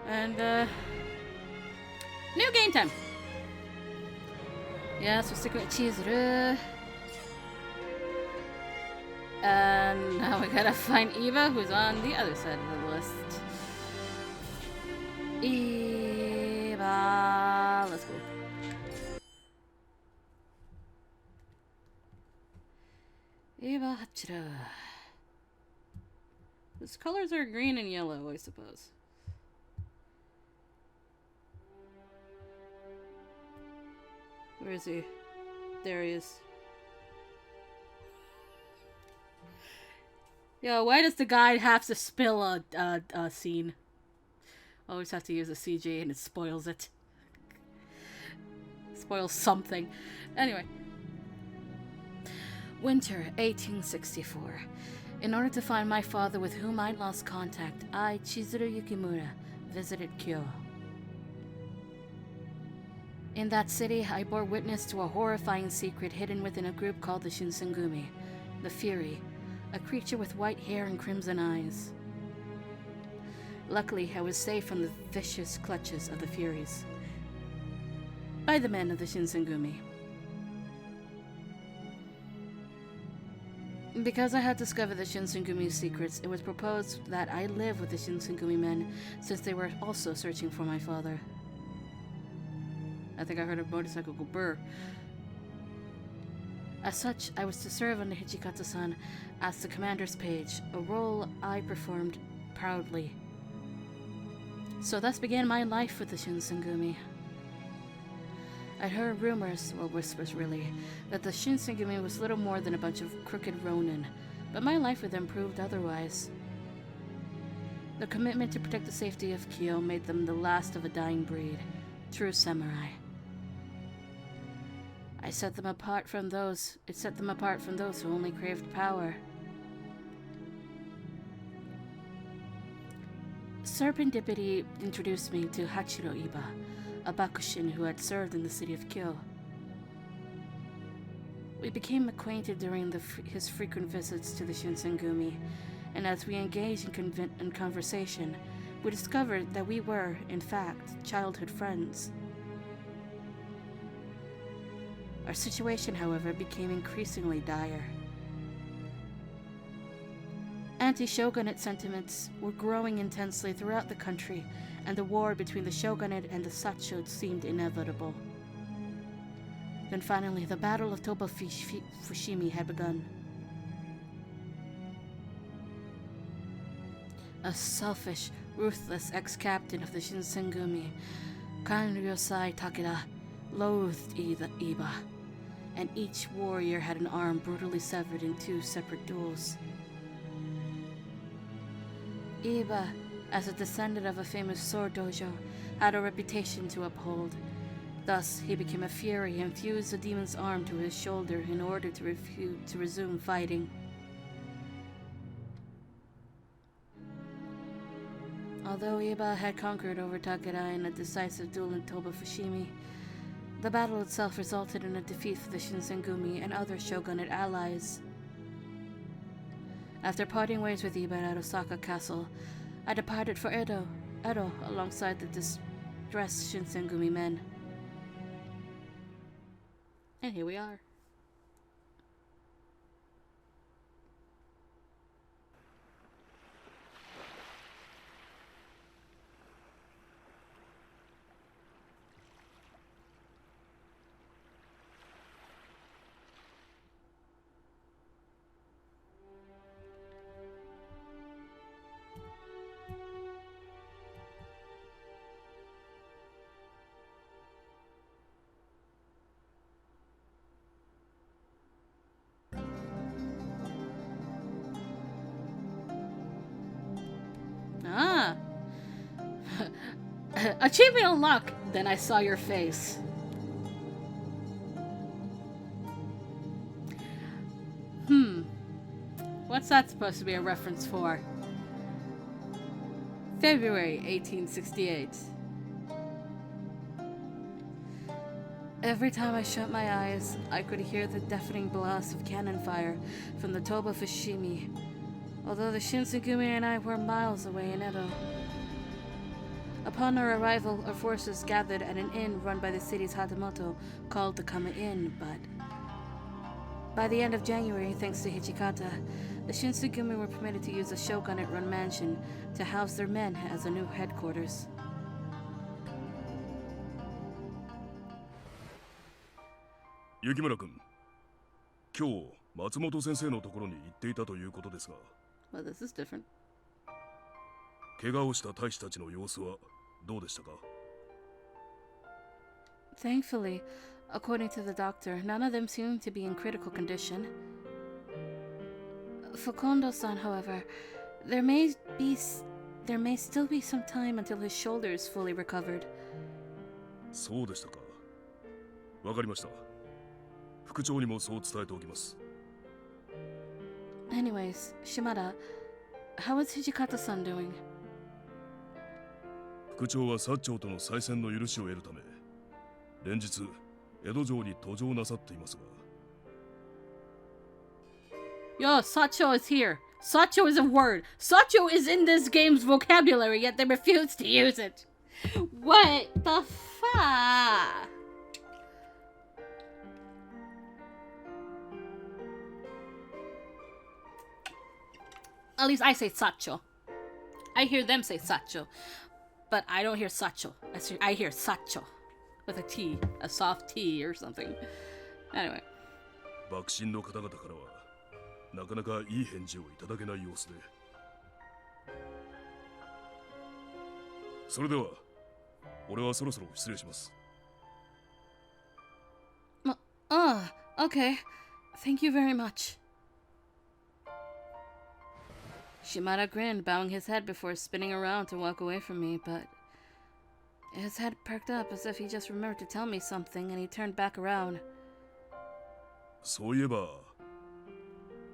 And, new game time! Yeah, so stick with Chizuru. And now we gotta find Eva, who's on the other side of the list. Eva, let's go. Eva Hachira. His colors are green and yellow, I suppose. Where is he? There he is. Yo, why does the guide have to spill a scene? Always have to use a CG and it spoils it. Spoils something. Anyway. Winter 1864. In order to find my father with whom I lost contact, I, Chizuru Yukimura, visited Kyo. In that city, I bore witness to a horrifying secret hidden within a group called the Shinsengumi, the Fury, a creature with white hair and crimson eyes. Luckily, I was saved from the vicious clutches of the Furies by the men of the Shinsengumi. Because I had discovered the Shinsengumi's secrets, it was proposed that I live with the Shinsengumi men, since they were also searching for my father. I think I heard a motorcycle go burr. As such, I was to serve under Hichikatsu-san as the commander's page, a role I performed proudly. So thus began my life with the Shinsengumi. I'd heard rumors, well whispers really, that the Shinsengumi was little more than a bunch of crooked ronin, but my life with them proved otherwise. The commitment to protect the safety of Kyo made them the last of a dying breed, true samurai. It set them apart from those who only craved power. Serendipity introduced me to Hachiro Iba, a Bakushin who had served in the city of Kyo. We became acquainted during his frequent visits to the Shinsengumi, and as we engaged in conversation, we discovered that we were, in fact, childhood friends. Our situation, however, became increasingly dire. Anti-shogunate sentiments were growing intensely throughout the country, and the war between the shogunate and the Sacho seemed inevitable. Then finally, the Battle of Toba Fushimi had begun. A selfish, ruthless ex-captain of the Shinsengumi, Kanryosai Takeda, loathed Iba, and each warrior had an arm brutally severed in 2 separate duels. Iba, as a descendant of a famous sword dojo, had a reputation to uphold. Thus, he became a fury and fused the demon's arm to his shoulder in order to resume fighting. Although Iba had conquered over Takeda in a decisive duel in Toba Fushimi, the battle itself resulted in a defeat for the Shinsengumi and other shogunate allies. After parting ways with Iba at Osaka Castle, I departed for Edo alongside the distressed Shinsengumi men. And here we are. Ah! Achievement unlocked! Then I saw your face. What's that supposed to be a reference for? February 1868. Every time I shut my eyes, I could hear the deafening blast of cannon fire from the Toba Fushimi, although the Shinsengumi and I were miles away in Edo. Upon our arrival, our forces gathered at an inn run by the city's Hatamoto called the Kama Inn, but by the end of January, thanks to Hichikata, the Shinsengumi were permitted to use the shogunate-run mansion to house their men as a new headquarters. 雪村君、今日松本先生のところに行っていたということですが、 Well, this is different. 怪我をした大使たちの様子はどうでしたか? Thankfully, according to the doctor, none of them seemed to be in critical condition. For Kondo-san, however, there may still be some time until his shoulder is fully recovered. そうでしたか。わかりました。副長にもそう伝えておきます。 Anyways, Shimada, how is Hijikata-san doing? 副長は薩長との再戦の許しを得るため、連日江戸城に途上なさっていますが。 Yo, Sacho is here. Sacho is a word. Sacho is in this game's vocabulary, yet they refuse to use it. What the fuck? At least I say Sacho. I hear them say Sacho. But I don't hear Sacho. I hear Sacho. With a T. A soft T or something. Anyway. 幕臣の方々からはなかなかいい返事をいただけない様子で。それでは、俺はそろそろ失礼します。Okay. Thank you very much. Shimada grinned, bowing his head before spinning around to walk away from me, but his head perked up as if he just remembered to tell me something, and he turned back around. そういえば、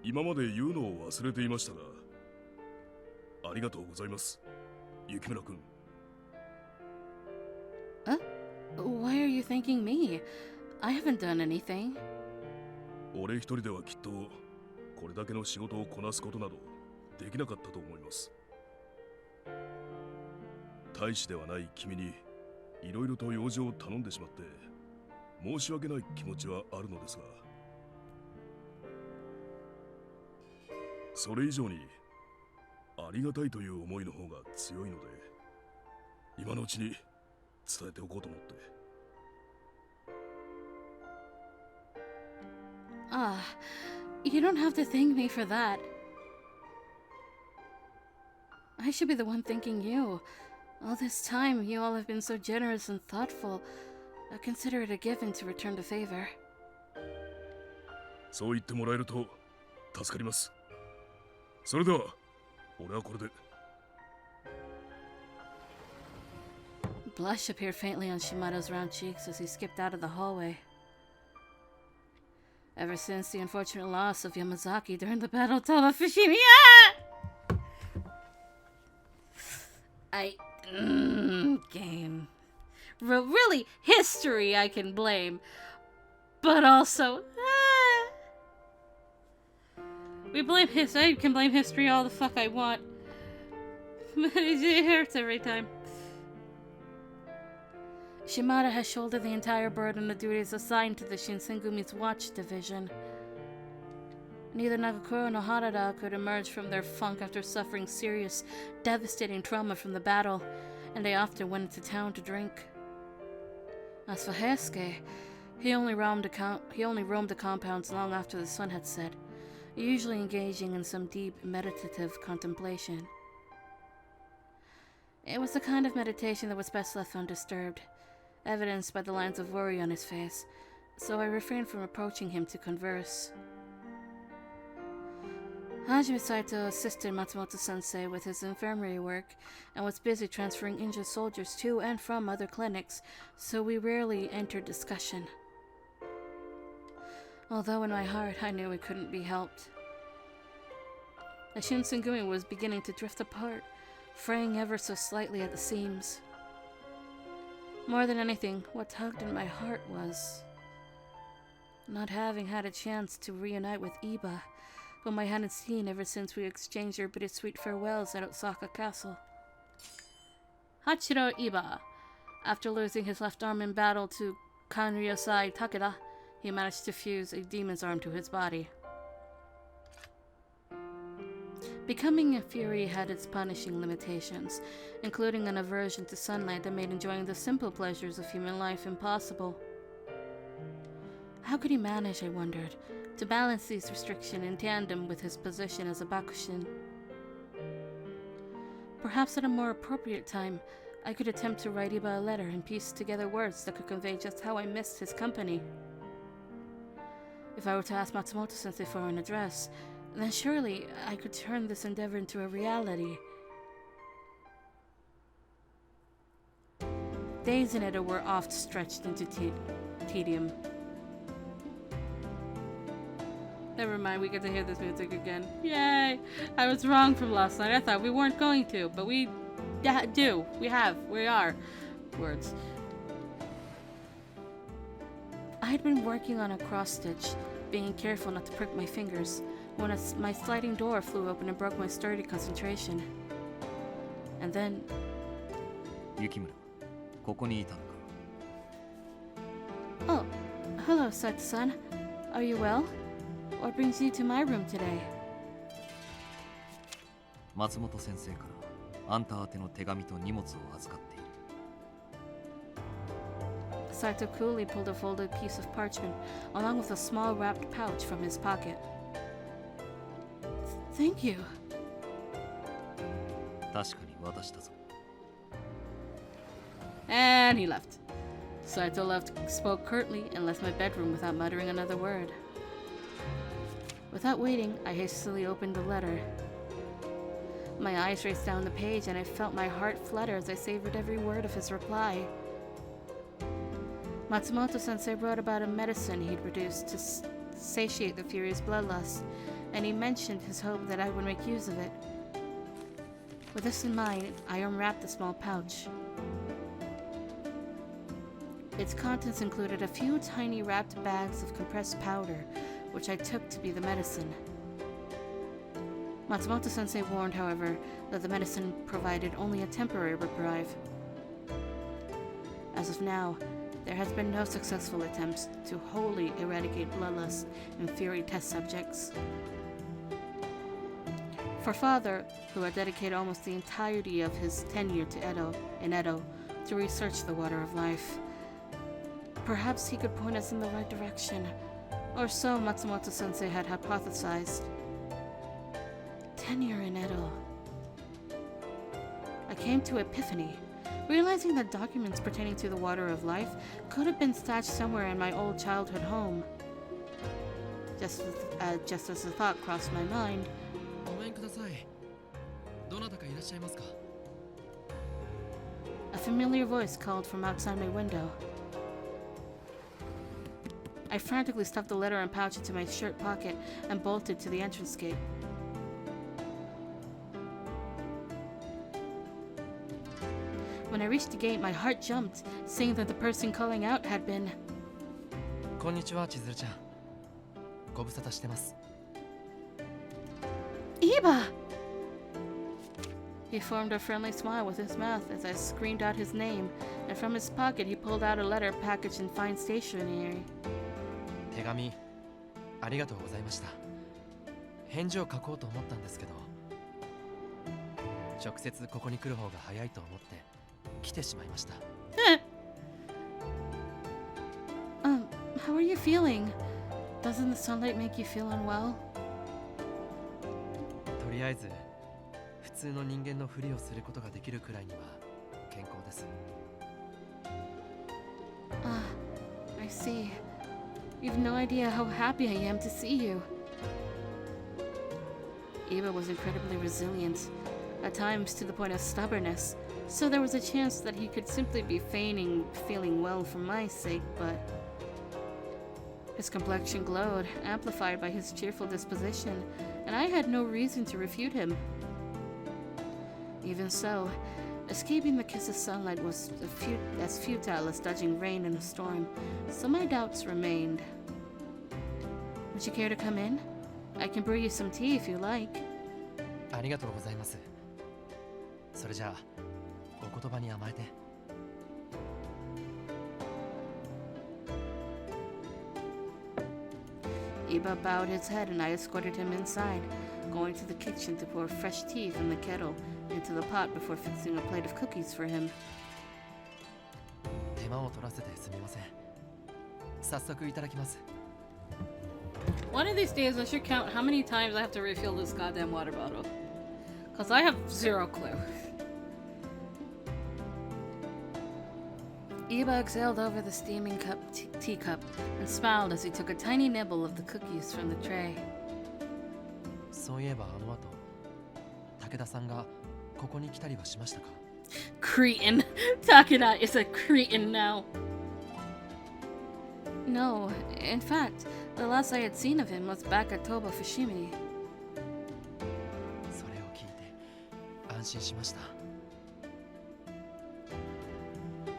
今まで言うのを忘れていましたが、ありがとうございます、雪村君。Why are you thanking me? I haven't done anything. 俺一人ではきっとこれだけの仕事をこなすことなどできなかったと思います。大使ではない君にいろいろと用事を頼んでしまって申し訳ない気持ちはあるのですが、それ以上にありがたいという思いの方が強いので、今のうちに伝えておこうと思って。You don't have to thank me for that. I should be the one thanking you. All this time, you all have been so generous and thoughtful. I consider it a given to return the favor. そう言ってもらえると助かります。それでは、俺はこれで。Blush appeared faintly on Shimada's round cheeks as he skipped out of the hallway. Ever since the unfortunate loss of Yamazaki during the Battle of Fushimi, game. Really, history I can blame, but also, we blame history. I can blame history all the fuck I want, but it hurts every time. Shimada has shouldered the entire burden of duties assigned to the Shinsengumi's Watch Division. Neither Nagakuro nor Harada could emerge from their funk after suffering serious, devastating trauma from the battle, and they often went into town to drink. As for Heisuke, he only roamed the compounds long after the sun had set, usually engaging in some deep, meditative contemplation. It was the kind of meditation that was best left undisturbed, evidenced by the lines of worry on his face, so I refrained from approaching him to converse. Hajime Saito assisted Matsumoto-sensei with his infirmary work and was busy transferring injured soldiers to and from other clinics, so we rarely entered discussion. Although in my heart I knew it couldn't be helped. The Shinsengumi was beginning to drift apart, fraying ever so slightly at the seams. More than anything, what tugged in my heart was not having had a chance to reunite with Iba, whom I hadn't seen ever since we exchanged our bittersweet farewells at Osaka Castle. Hachiro Iba. After losing his left arm in battle to Kanryosai Takeda, he managed to fuse a demon's arm to his body. Becoming a Fury had its punishing limitations, including an aversion to sunlight that made enjoying the simple pleasures of human life impossible. How could he manage, I wondered, to balance these restrictions in tandem with his position as a Bakushin? Perhaps at a more appropriate time, I could attempt to write Iba a letter and piece together words that could convey just how I missed his company. If I were to ask Matsumoto-sensei for an address, then surely I could turn this endeavor into a reality. Days in Edo were oft stretched into tedium. Never mind, we get to hear this music again. Yay! I was wrong from last night. I thought we weren't going to, but we do. We are. Words. I had been working on a cross-stitch, being careful not to prick my fingers, when my sliding door flew open and broke my sturdy concentration. And then... Yukimura, ここにいたのか? Oh, hello, Saito-san. Are you well? What brings you to my room today? 松本先生からあんた宛ての手紙と荷物を預かっている。Saito coolly pulled a folded piece of parchment, along with a small wrapped pouch from his pocket. Thank you. 確かに渡したぞ。And he left. Saito spoke curtly, and left my bedroom without muttering another word. Without waiting, I hastily opened the letter. My eyes raced down the page, and I felt my heart flutter as I savored every word of his reply. Matsumoto-sensei wrote about a medicine he'd produced to satiate the Fury's bloodlust, and he mentioned his hope that I would make use of it. With this in mind, I unwrapped the small pouch. Its contents included a few tiny wrapped bags of compressed powder, which I took to be the medicine. Matsumoto-sensei warned, however, that the medicine provided only a temporary reprieve. As of now, there has been no successful attempts to wholly eradicate bloodlust in Fury test subjects. For Father, who had dedicated almost the entirety of his tenure in Edo to research the water of life, perhaps he could point us in the right direction, or so Matsumoto-sensei had hypothesized. Tenure in Edo. I came to epiphany, realizing that documents pertaining to the water of life could have been stashed somewhere in my old childhood home. Just as the thought crossed my mind, a familiar voice called from outside my window. I frantically stuffed the letter and pouch into my shirt pocket and bolted to the entrance gate. When I reached the gate, my heart jumped, seeing that the person calling out had been... Konnichiwa, Chizuru-chan. Gobusata shitemasu. Iba! He formed a friendly smile with his mouth as I screamed out his name, and from his pocket he pulled out a letter packaged in fine stationery. 手紙ありがとうございました。返事を書こうと思ったんですけど、直接ここに来る方が早いと思って来てしまいました。How are you feeling? Doesn't the sunlight make you feel unwell? とりあえず普通の人間のふりをすることができるくらいには健康です。I see. You've no idea how happy I am to see you. Iba was incredibly resilient, at times to the point of stubbornness, so there was a chance that he could simply be feigning feeling well for my sake, but... His complexion glowed, amplified by his cheerful disposition, and I had no reason to refute him. Even so, escaping the kiss of sunlight was as futile as dodging rain in a storm, so my doubts remained. Would you care to come in? I can brew you some tea if you like. ありがとうございます。それじゃあ、お言葉に甘えて。Iba bowed his head and I escorted him inside, going to the kitchen to pour fresh tea from the kettle into the pot before fixing a plate of cookies for him. 手間を取らせてすみません。早速いただきます。One of these days I should count how many times I have to refill this goddamn water bottle. Because I have zero clue. Iba exhaled over the steaming teacup and smiled as he took a tiny nibble of the cookies from the tray. そういえばあの後、武田さんがここに来たりはしましたか？ Cretin. Takeda is a cretin now. No, in fact, the last I had seen of him was back at Toba Fushimi. それを聞いて安心しました。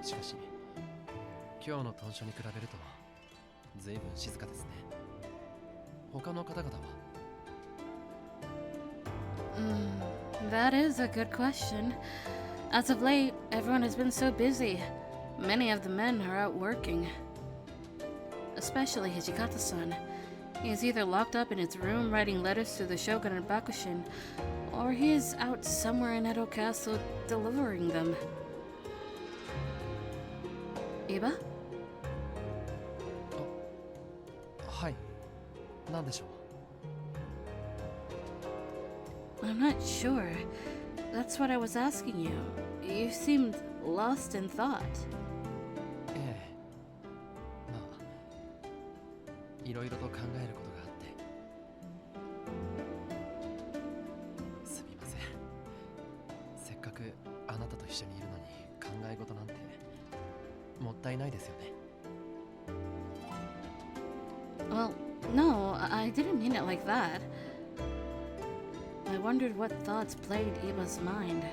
しかし、今日の豚書に比べると随分静かですね。他の方々は？ That is a good question. As of late, everyone has been so busy. Many of the men are out working. Especially Hijikata-san. He is either locked up in his room writing letters to the Shogun and Bakushin, or he is out somewhere in Edo Castle delivering them. Iba? はい。何でしょう？ I'm not sure. That's what I was asking you. You seemed lost in thought. ええ。まあ、いろいろと考えることがあって。すみません。せっかくあなたと一緒にいるのに考え事なんてもったいないですよね。Well, no, I didn't mean it like that. I wondered what thoughts plagued Iba's mind.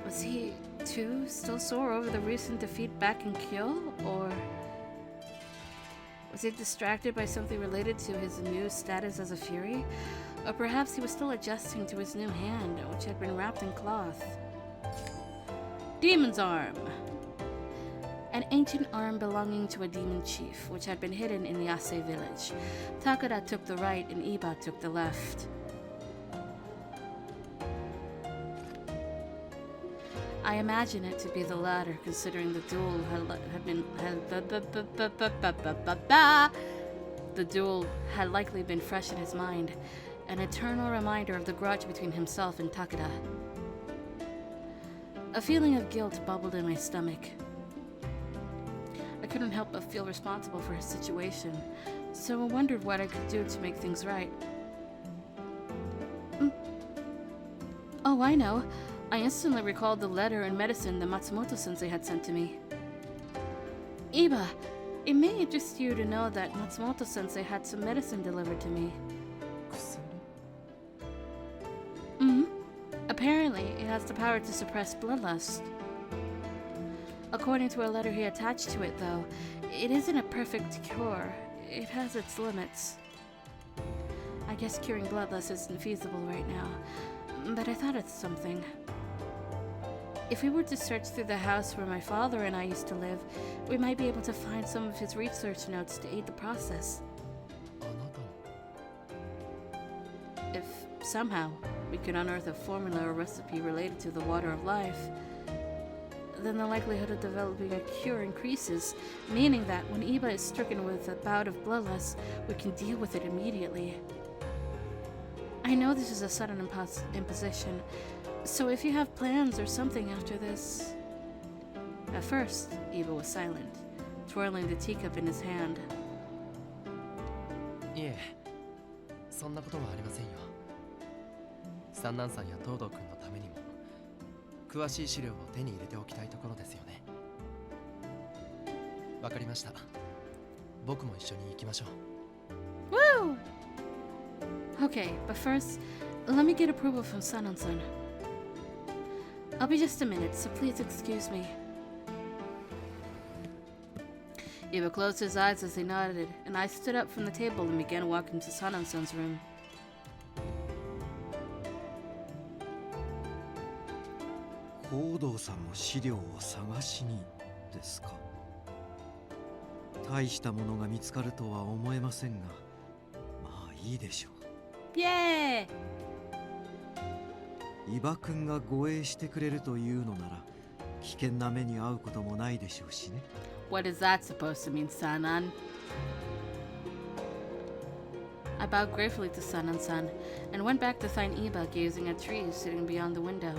Was he, too, still sore over the recent defeat back in Kyo? Or was he distracted by something related to his new status as a Fury? Or perhaps he was still adjusting to his new hand, which had been wrapped in cloth. Demon's Arm! An ancient arm belonging to a demon chief, which had been hidden in the Ase village. Takeda took the right and Iba took the left. I imagine it to be the latter, considering the duel the duel had likely been fresh in his mind, an eternal reminder of the grudge between himself and Takeda. A feeling of guilt bubbled in my stomach. I couldn't help but feel responsible for his situation, so I wondered what I could do to make things right. Oh, I know. I instantly recalled the letter and medicine that Matsumoto-sensei had sent to me. Iba, it may interest you to know that Matsumoto-sensei had some medicine delivered to me. Apparently, it has the power to suppress bloodlust. According to a letter he attached to it, though, it isn't a perfect cure. It has its limits. I guess curing bloodlust isn't feasible right now, but I thought it's something. If we were to search through the house where my father and I used to live, we might be able to find some of his research notes to aid the process. If somehow we could unearth a formula or recipe related to the water of life, then the likelihood of developing a cure increases, meaning that when Iba is stricken with a bout of bloodlust, we can deal with it immediately. I know this is a sudden imposition, so if you have plans or something after this... At first, Iba was silent, twirling the teacup in his hand. いえ、そんなことはありませんよ。三男さんや東堂君のためにも詳しい資料を手に入れておきたいところですよね。わかりました。僕も一緒に行きましょう。 Woo! Okay, but first, let me get approval from Sanon-san. I'll be just a minute, so please excuse me. Iba closed his eyes as he nodded, and I stood up from the table and began walking to Sanon-san's room. 行動さんの資料を探しにですか。大したものが見つかるとは思えませんが、まあいいでしょう。イエーイ。伊庭くんが護衛してくれるというのなら、危険な目に遭うこともないでしょうしね。What is that supposed to mean, Sanan? I bowed gratefully to Sanan-san and went back to find Iba gazing at trees sitting beyond the window,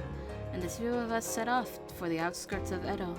and the two of us set off for the outskirts of Edo.